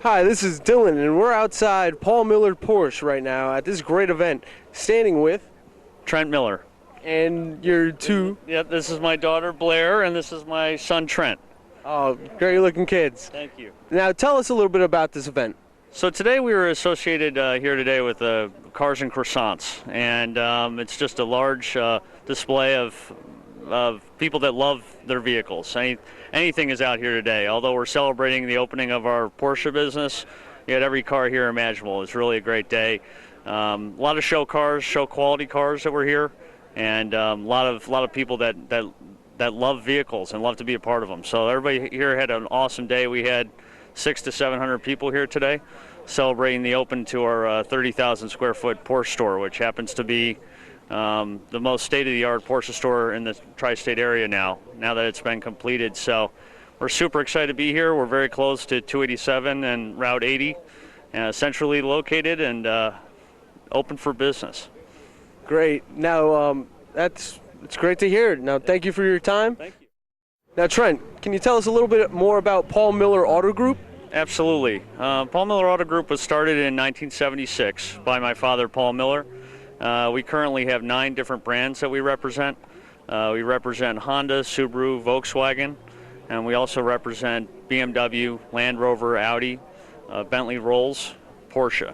Hi, this is Dylan, and we're outside Paul Miller Porsche right now at this great event, standing with Trent Miller. And your two. Yep, this is my daughter Blair, and this is my son Trent. Oh, great looking kids. Thank you. Now tell us a little bit about this event. So today we were associated here today with Cars and Croissants, and it's just a large display of people that love their vehicles. Anything is out here today. Although we're celebrating the opening of our Porsche business, you had every car here imaginable. It's really a great day. A lot of show cars, show quality cars that were here, and a lot of people that love vehicles and love to be a part of them. So everybody here had an awesome day. We had 600 to 700 people here today celebrating the open to our 30,000 square foot Porsche store, which happens to be the most state-of-the-art Porsche store in the tri-state area now that it's been completed. So we're super excited to be here. We're very close to 287 and Route 80, centrally located and open for business. Great. Now, it's great to hear. Now, thank you for your time. Thank you. Now, Trent, can you tell us a little bit more about Paul Miller Auto Group? Absolutely. Paul Miller Auto Group was started in 1976 by my father, Paul Miller. We currently have 9 different brands that we represent. We represent Honda, Subaru, Volkswagen, and we also represent BMW, Land Rover, Audi, Bentley Rolls, Porsche.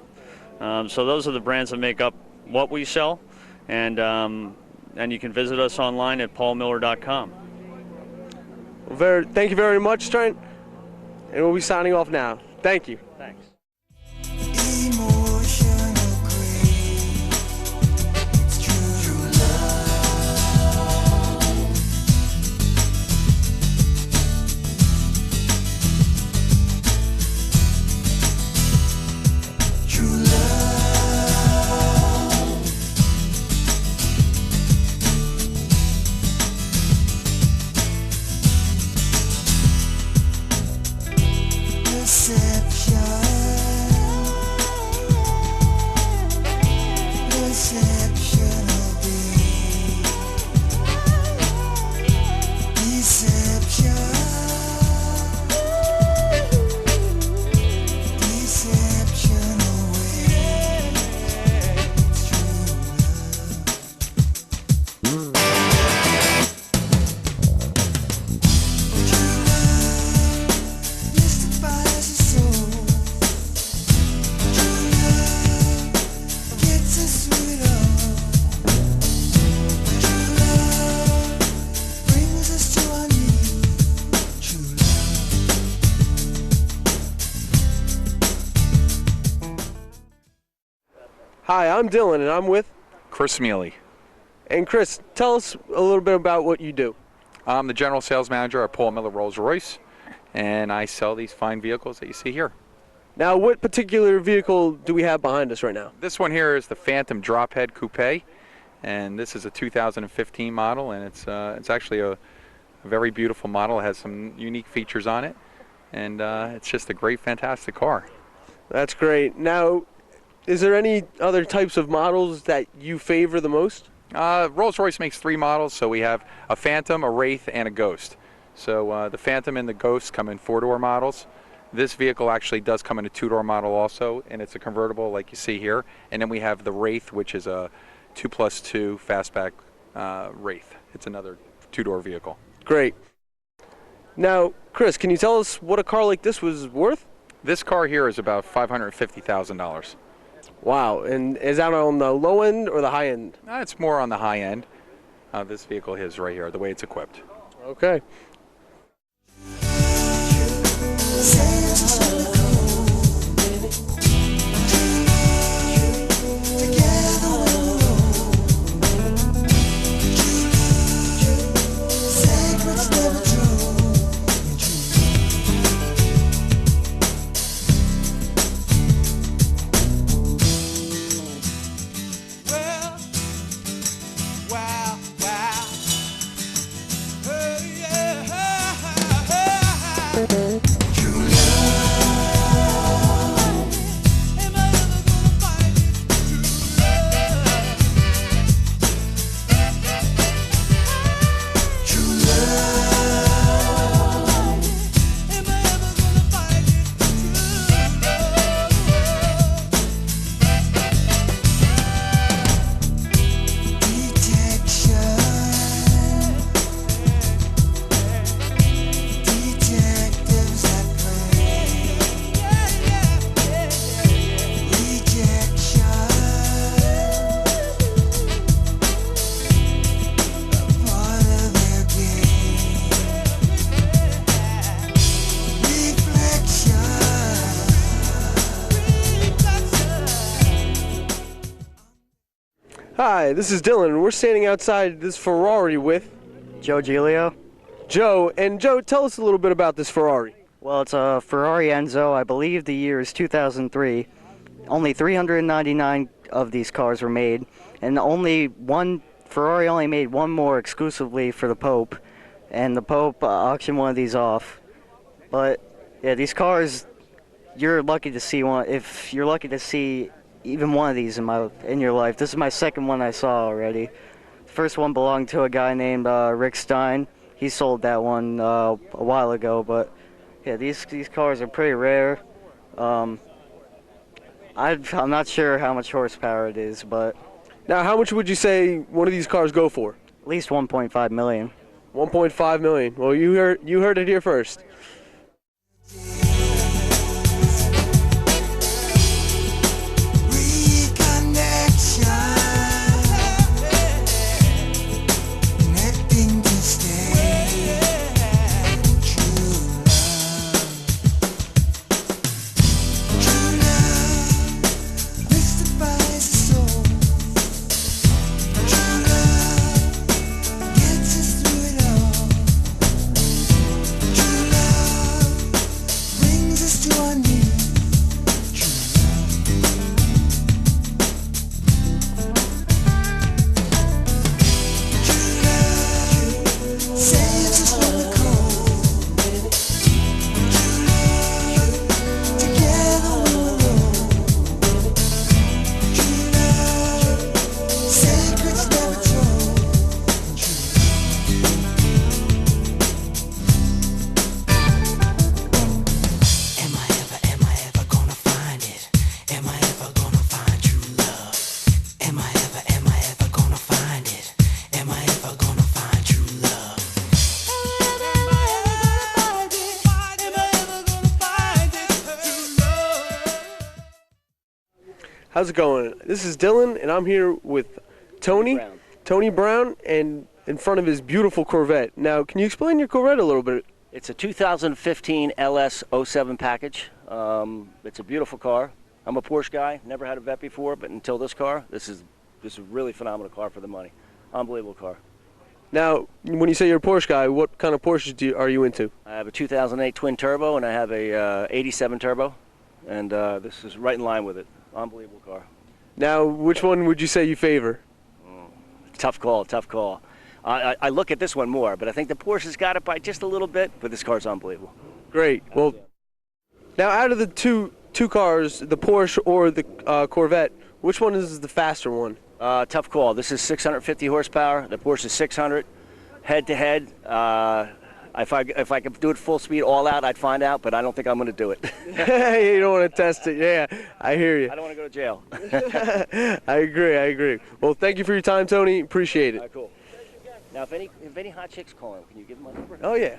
So those are the brands that make up what we sell, and you can visit us online at paulmiller.com. Thank you very much, Trent, and we'll be signing off now. Thank you. Thanks. Hi, I'm Dylan, and I'm with Chris Mealy. And Chris, tell us a little bit about what you do. I'm the general sales manager at Paul Miller Rolls-Royce, and I sell these fine vehicles that you see here. Now, what particular vehicle do we have behind us right now? This one here is the Phantom Drophead Coupe, and this is a 2015 model, and it's actually a very beautiful model. It has some unique features on it, and it's just a great, fantastic car. That's great. Now, is there any other types of models that you favor the most? Rolls-Royce makes 3 models, so we have a Phantom, a Wraith, and a Ghost. So the Phantom and the Ghost come in 4-door models. This vehicle actually does come in a 2-door model also, and it's a convertible like you see here. And then we have the Wraith, which is a 2+2 fastback Wraith. It's another 2-door vehicle. Great. Now, Chris, can you tell us what a car like this was worth? This car here is about $550,000. Wow, and is that on the low end or the high end? It's more on the high end. This vehicle is right here, the way it's equipped. Okay. Hi, this is Dylan. We're standing outside this Ferrari with Joe Giglio. Joe. And Joe, tell us a little bit about this Ferrari. Well, it's a Ferrari Enzo. I believe the year is 2003. Only 399 of these cars were made, and Ferrari only made one more exclusively for the Pope, and the Pope auctioned one of these off. But yeah, these cars, you're lucky to see one. If you're lucky to see even one of these in your life. This is my second one I saw already. The first one belonged to a guy named Rick Stein. He sold that one a while ago, but yeah, these cars are pretty rare. I'm not sure how much horsepower it is, but Now, how much would you say one of these cars go for? at least 1.5 million. 1.5 million. Well, you heard it here first. How's it going? This is Dylan, and I'm here with Tony Brown, and in front of his beautiful Corvette. Now, can you explain your Corvette a little bit? It's a 2015 LS 07 package. It's a beautiful car. I'm a Porsche guy. Never had a Vet before, but until this car, this is a really phenomenal car for the money. Unbelievable car. Now, when you say you're a Porsche guy, what kind of Porsches are you into? I have a 2008 twin turbo, and I have a 87 turbo, and this is right in line with it. Unbelievable car. Now, which one would you say you favor? Tough call, tough call. I look at this one more, but I think the Porsche's got it by just a little bit, but this car's unbelievable. Great. Well, now out of the two cars, the Porsche or the Corvette, which one is the faster one? Tough call. This is 650 horsepower. The Porsche is 600. Head to head, if I could do it full speed all out, I'd find out, but I don't think I'm going to do it. You don't want to test it. Yeah, I hear you. I don't want to go to jail. I agree. Well, thank you for your time, Tony. Appreciate it. All right, cool. Now, if any hot chicks call him, can you give them my number? Oh, yeah.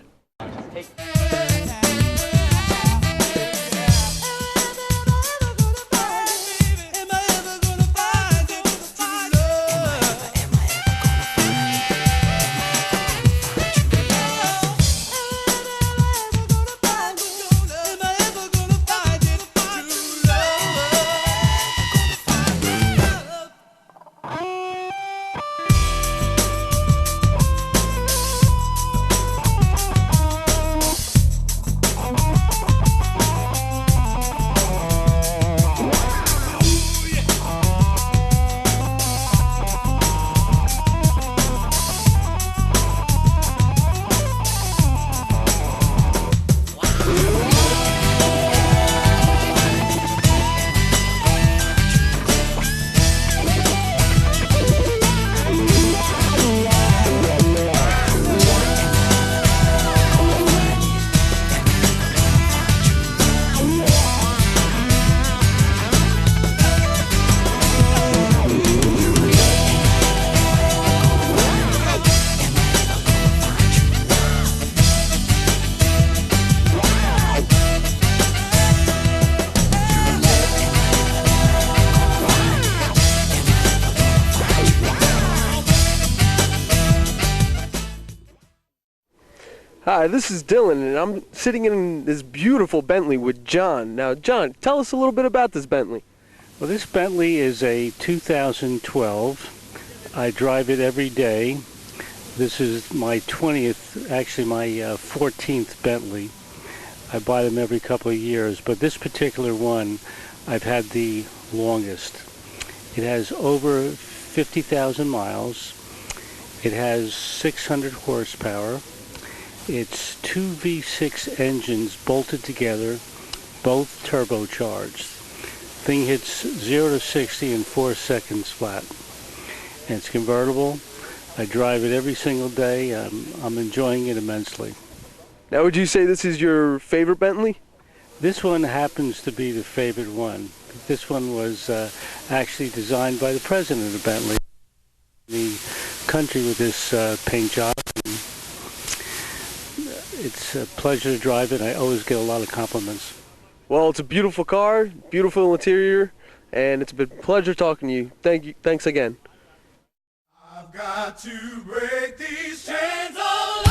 Hi, this is Dylan, and I'm sitting in this beautiful Bentley with John. Now, John, tell us a little bit about this Bentley. Well, this Bentley is a 2012 I drive it every day. This is my 20th, actually my 14th Bentley. I buy them every couple of years, but this particular one I've had the longest. It has over 50,000 miles. It has 600 horsepower. It's two V6 engines bolted together, both turbocharged. Thing hits 0 to 60 in 4 seconds flat. And it's convertible. I drive it every single day. I'm enjoying it immensely. Now, would you say this is your favorite Bentley? This one happens to be the favorite one. This one was actually designed by the president of Bentley, the country with this paint job. And it's a pleasure to drive it. I always get a lot of compliments. Well, it's a beautiful car, beautiful interior, and it's been a pleasure talking to you. Thank you. Thanks again. I've got to break these chains of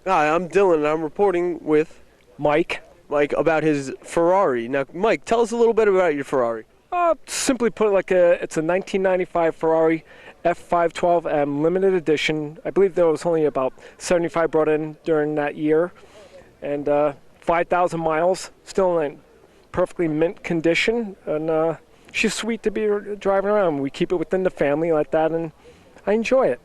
Hi, I'm Dylan, and I'm reporting with Mike. Mike about his Ferrari. Now, Mike, tell us a little bit about your Ferrari. Simply put, it's a 1995 Ferrari F512M limited edition. I believe there was only about 75 brought in during that year, and 5,000 miles, still in perfectly mint condition, and she's sweet to be driving around. We keep it within the family like that, and I enjoy it.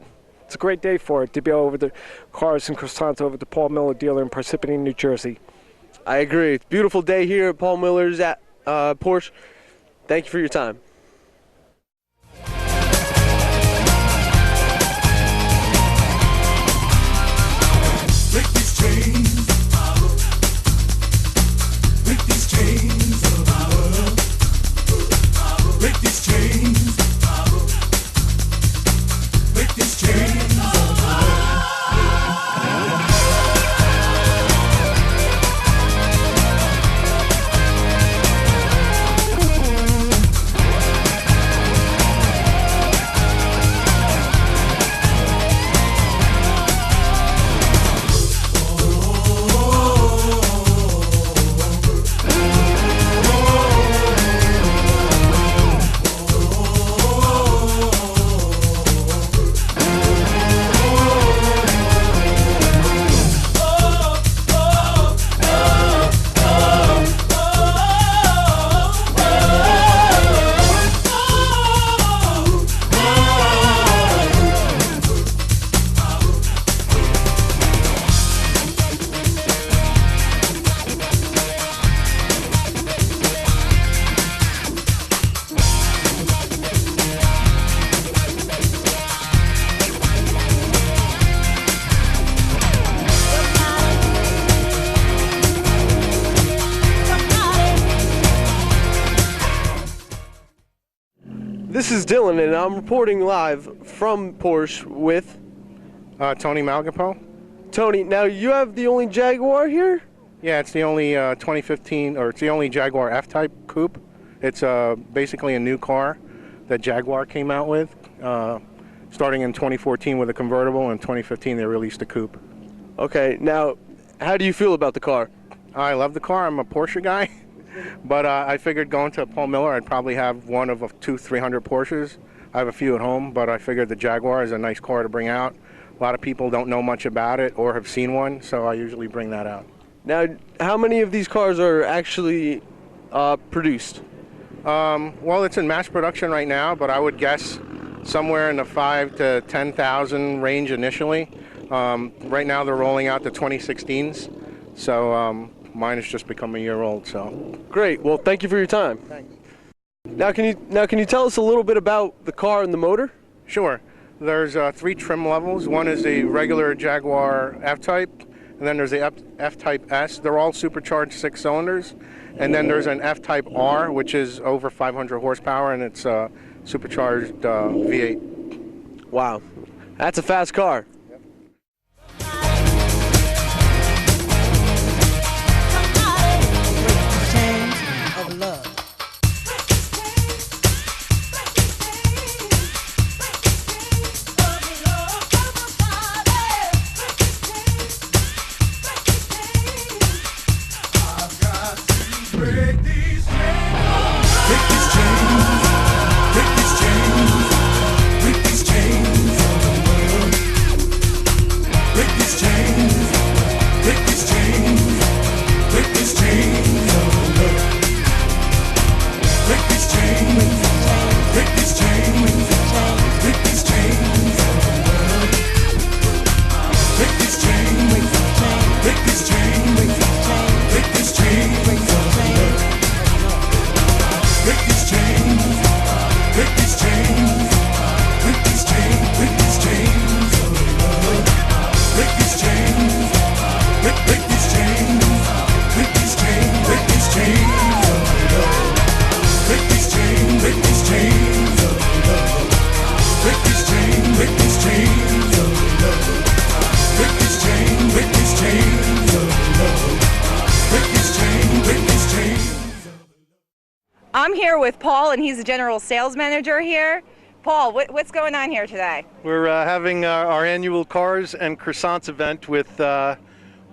It's a great day for it to be over the cars and croissants over at the Paul Miller dealer in Parsippany, New Jersey. I agree. It's a beautiful day here at Paul Miller's at Porsche. Thank you for your time. break these chains, break these chains, break these chains, break these chains. This is Dylan, and I'm reporting live from Porsche with Tony Malgapo. Tony. Now, you have the only Jaguar here? Yeah, it's the only 2015, or it's the only Jaguar F-Type coupe. It's basically a new car that Jaguar came out with, starting in 2014 with a convertible. In 2015, they released a coupe. Okay, now, how do you feel about the car? I love the car. I'm a Porsche guy, but I figured going to Paul Miller, I'd probably have one of 200-300 Porsches. I have a few at home, but I figured the Jaguar is a nice car to bring out. A lot of people don't know much about it or have seen one, so I usually bring that out. Now, how many of these cars are actually produced? Well, it's in mass production right now, but I would guess somewhere in the 5,000 to 10,000 range initially. Right now they're rolling out the 2016s, so mine has just become a year old. So great. Well, thank you for your time. Thanks. Now, can you tell us a little bit about the car and the motor? Sure. There's 3 trim levels. One is the regular Jaguar F-Type, and then there's the F-Type S. They're all supercharged 6 cylinders. And then there's an F-Type R, which is over 500 horsepower, and it's a supercharged V8. Wow, that's a fast car. I'm here with Paul, and he's the general sales manager here. Paul, what's going on here today? We're having our annual Cars and Croissants event with a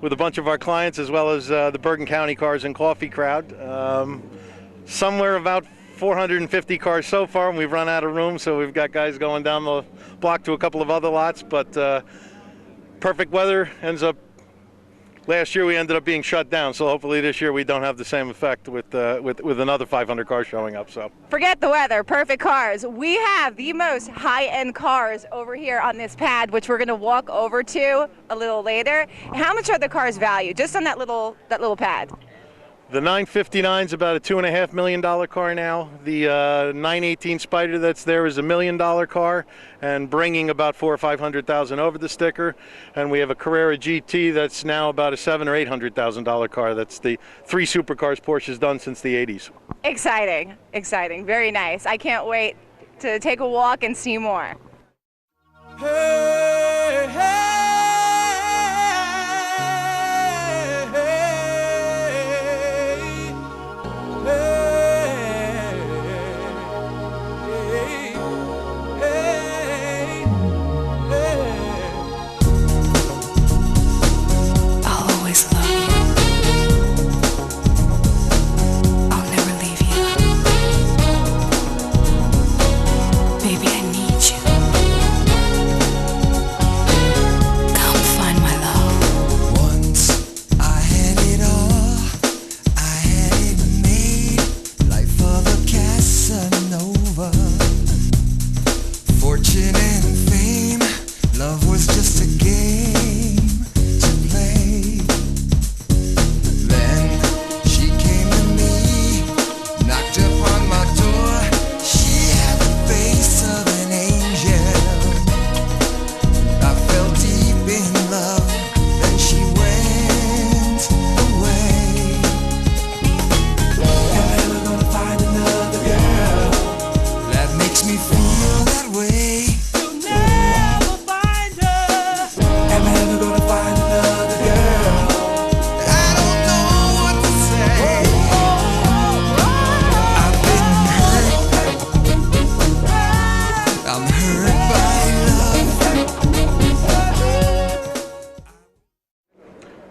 bunch of our clients, as well as the Bergen County Cars and Coffee crowd. Somewhere about 450 cars so far, and we've run out of room, so we've got guys going down the block to a couple of other lots. But perfect weather ends up. Last year we ended up being shut down, so hopefully this year we don't have the same effect with another 500 cars showing up. So forget the weather, perfect cars. We have the most high-end cars over here on this pad, which we're going to walk over to a little later. How much are the cars valued, just on that little pad? the 959 is about a $2.5 million car now. The 918 Spider that's there is $1 million car and bringing about $400,000 or $500,000 over the sticker. And we have a Carrera GT that's now about a $700,000 or $800,000 car. That's the 3 supercars Porsche's done since the 80s. Exciting, exciting, very nice. I can't wait to take a walk and see more. Hey, hey.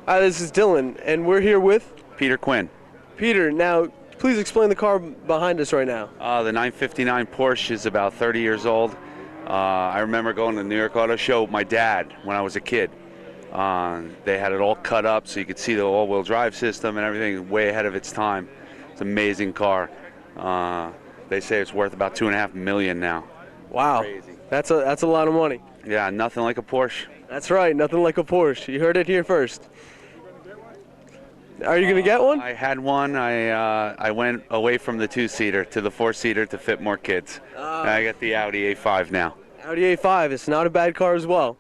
Hi, this is Dylan, and we're here with Peter Quinn. Peter. Now, please explain the car behind us right now. The 959 Porsche is about 30 years old. I remember going to the New York Auto Show with my dad when I was a kid. They had it all cut up so you could see the all-wheel drive system and everything, way ahead of its time. It's an amazing car. They say it's worth about $2.5 million now. Wow, Crazy. that's a lot of money. Yeah, nothing like a Porsche. That's right, nothing like a Porsche. You heard it here first. Are you going to get one? I had one. I went away from the 2-seater to the 4-seater to fit more kids. I got the Audi A5 now. Audi A5, it's not a bad car as well.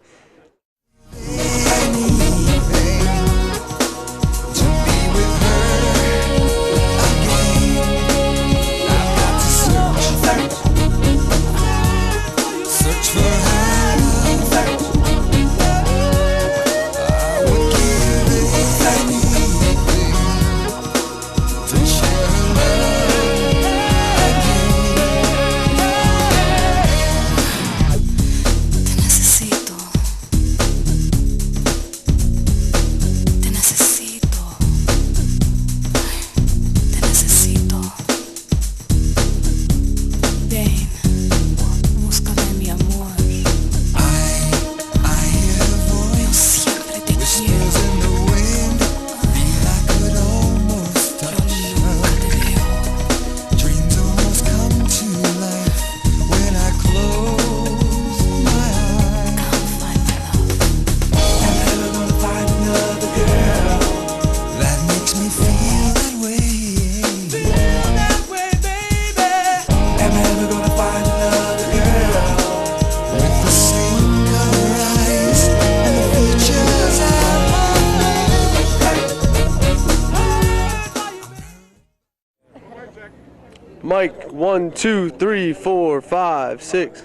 Mike, 1, 2, 3, 4, 5, 6.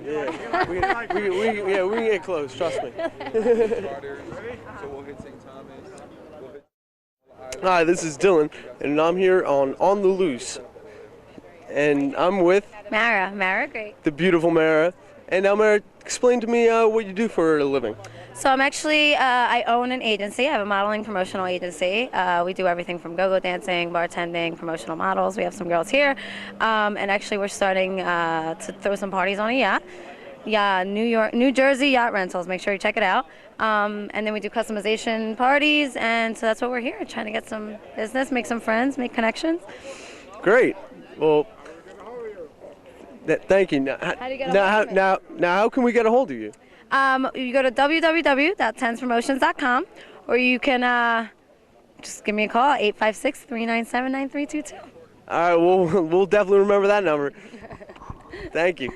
Yeah, we can get close, trust me. Hi, this is Dylan, and I'm here on the Loose. And I'm with Mara, great. The beautiful Mara. And now, Mara, explain to me what you do for a living. So I'm actually, I own an agency. I have a modeling promotional agency. We do everything from go-go dancing, bartending, promotional models. We have some girls here. And actually we're starting to throw some parties on a yacht. Yeah, New Jersey Yacht Rentals. Make sure you check it out. And then we do customization parties. And so that's what we're here, trying to get some business, make some friends, make connections. Great. Well, thank you. How do you get a hold of me? Now, how can we get a hold of you? You go to www.tenspromotions.com, or you can just give me a call, 856-397-9322. All right, we'll definitely remember that number. Thank you.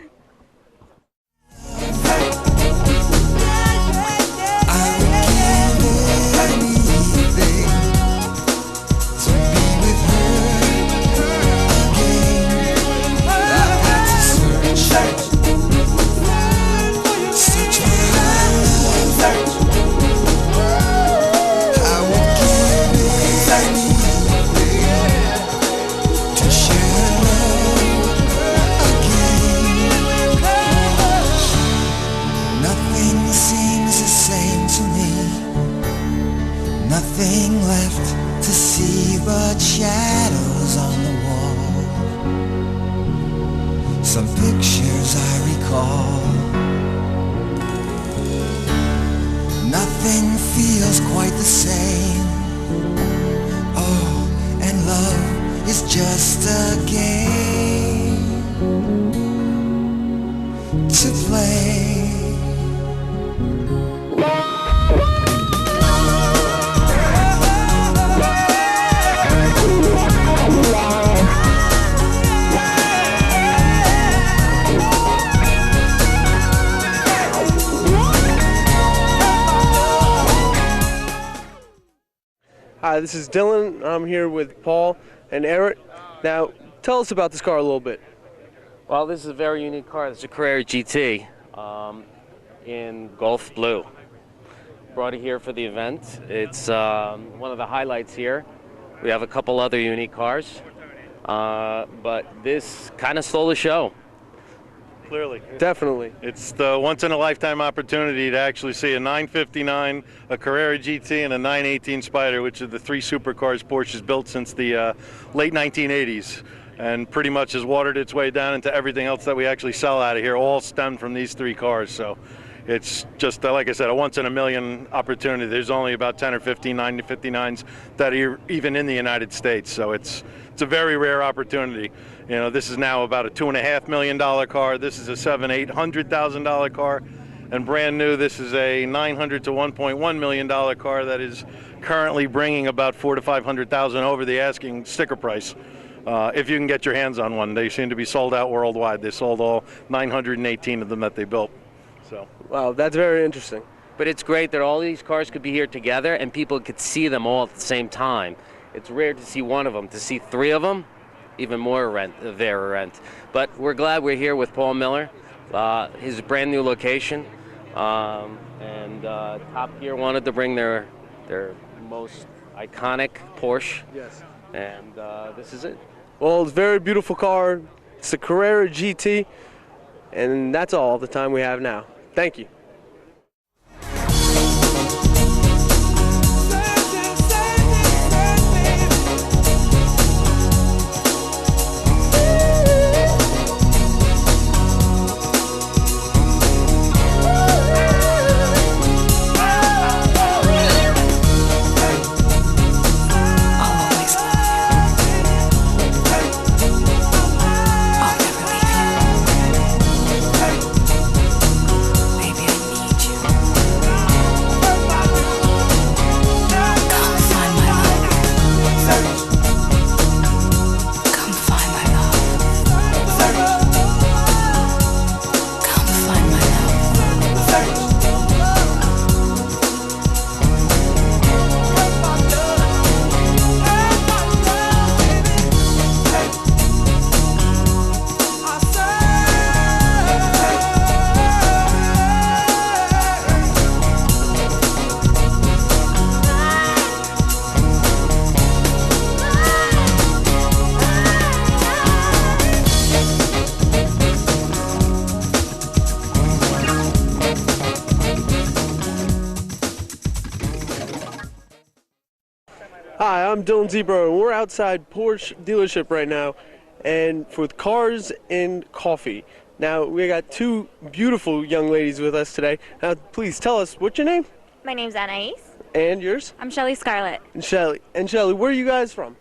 Nothing left to see but shadows on the wall. Some pictures I recall. Nothing feels quite the same. Oh, and love is just a game to play. Hi, this is Dylan. I'm here with Paul and Eric. Now, tell us about this car a little bit. Well, this is a very unique car. It's a Carrera GT in Gulf Blue. Brought it here for the event. It's one of the highlights here. We have a couple other unique cars, but this kind of stole the show. clearly. Definitely. It's the once-in-a-lifetime opportunity to actually see a 959, a Carrera GT, and a 918 Spider, which are the three supercars Porsche's built since the late 1980s, and pretty much has watered its way down into everything else that we actually sell out of here, all stemmed from these three cars. So it's just, like I said, a once-in-a-million opportunity. There's only about 10 or 15 959s that are even in the United States, so it's a very rare opportunity. You know, this is now about a $2.5 million car. This is a $700,000 car, and brand new, this is a $900,000 to $1.1 million car that is currently bringing about $400,000 to $500,000 over the asking sticker price. If you can get your hands on one, they seem to be sold out worldwide. They sold all 918 of them that they built. So. Wow, that's very interesting. But it's great that all these cars could be here together and people could see them all at the same time. It's rare to see one of them. To see three of them, even more rent. But we're glad we're here with Paul Miller, his brand new location, and Top Gear wanted to bring their most iconic Porsche. Yes. And this is it. Well, it's a very beautiful car. It's a Carrera GT, and that's all the time we have now. Thank you. Hi, I'm Dylan Zebro, and we're outside Porsche dealership right now, and with cars and coffee. Now, we got two beautiful young ladies with us today. Now, please tell us, what's your name? My name's Anais. And yours? I'm Shelly Scarlett. And Shelly, where are you guys from?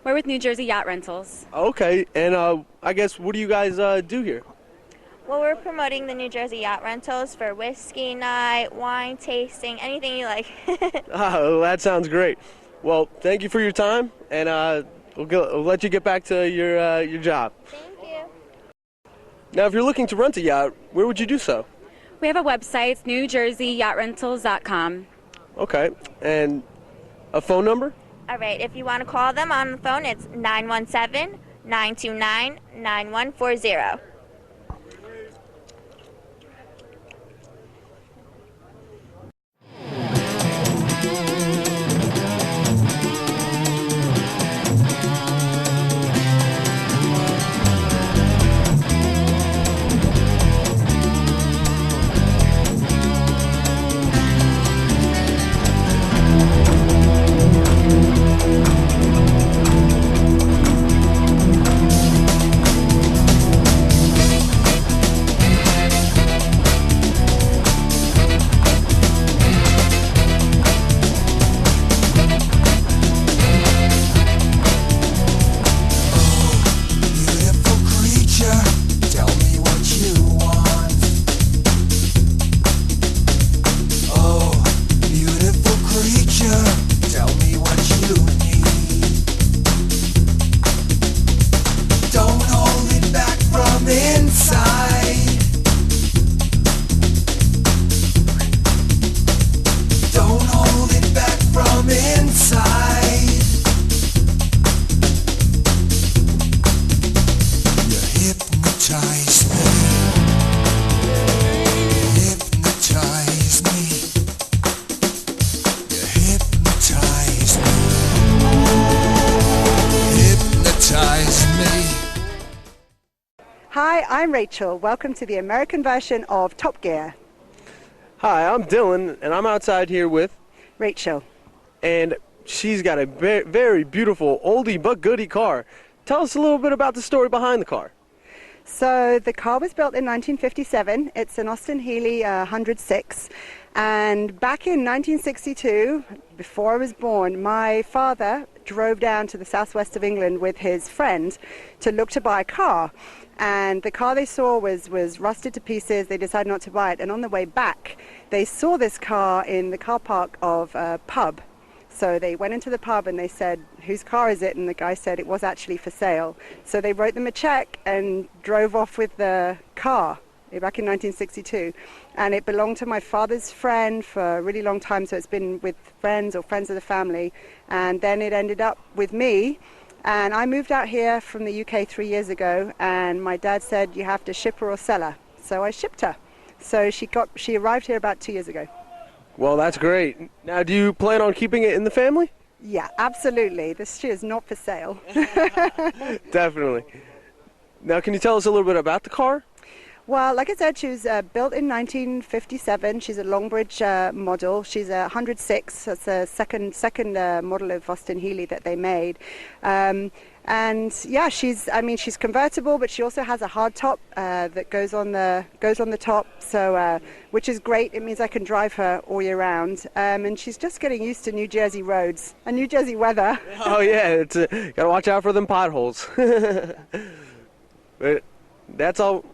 We're with New Jersey Yacht Rentals. Okay, and I guess, what do you guys do here? Well, we're promoting the New Jersey Yacht Rentals for whiskey night, wine tasting, anything you like. Oh, that sounds great. Well, thank you for your time, and we'll let you get back to your job. Thank you. Now, if you're looking to rent a yacht, where would you do so? We have a website, it's NewJerseyYachtRentals.com. Okay, and a phone number? All right, if you want to call them on the phone, it's 917-929-9140. Hi, I'm Rachel. Welcome to the American version of Top Gear. Hi, I'm Dylan, and I'm outside here with Rachel. And she's got a very beautiful oldie but goodie car. Tell us a little bit about the story behind the car. So the car was built in 1957. It's an Austin Healey 106. And back in 1962, before I was born, my father drove down to the southwest of England with his friend to look to buy a car. And the car they saw was rusted to pieces. They decided not to buy it. And on the way back, they saw this car in the car park of a pub. So they went into the pub and they said, whose car is it? And the guy said it was actually for sale. So they wrote them a check and drove off with the car back in 1962. And it belonged to my father's friend for a really long time. So it's been with friends or friends of the family. And then it ended up with me. And I moved out here from the UK 3 years ago, and my dad said you have to ship her or sell her. So I shipped her. So she arrived here about 2 years ago. Well, that's great. Now, do you plan on keeping it in the family? Yeah, absolutely. This is not for sale. Definitely. Now, can you tell us a little bit about the car? Well, like I said, she was built in 1957. She's a Longbridge model. She's a 106. That's the second model of Austin Healey that they made. And yeah, she's convertible, but she also has a hard top that goes on the top. So, which is great. It means I can drive her all year round. And she's just getting used to New Jersey roads and New Jersey weather. Oh yeah, gotta watch out for them potholes. But that's all.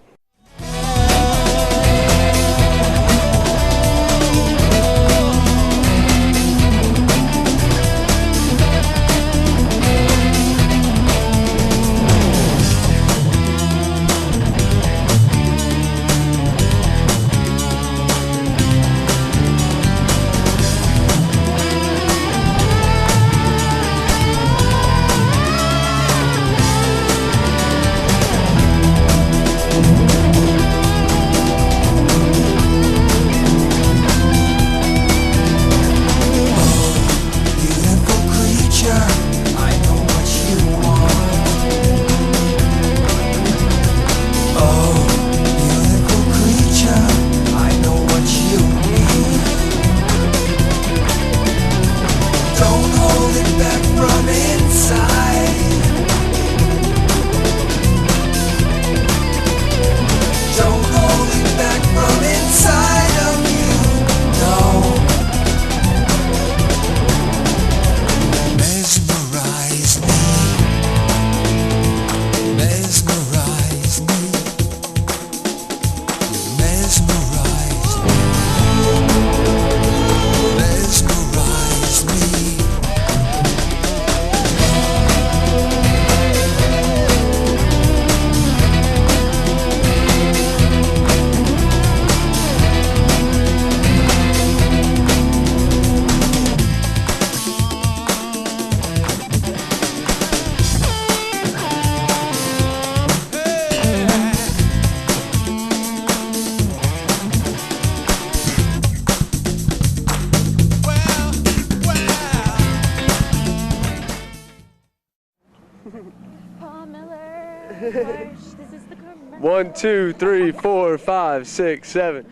Paul Miller Porsche. This is the commercial. 1, 2, 3, 4, 5, 6, 7.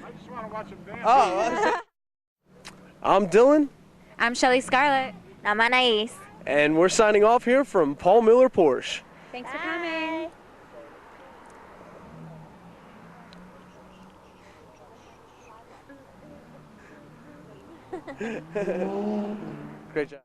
Oh, I'm Dylan. I'm Shelly Scarlett. I'm Anais. And we're signing off here from Paul Miller Porsche. Thanks for coming. Great job.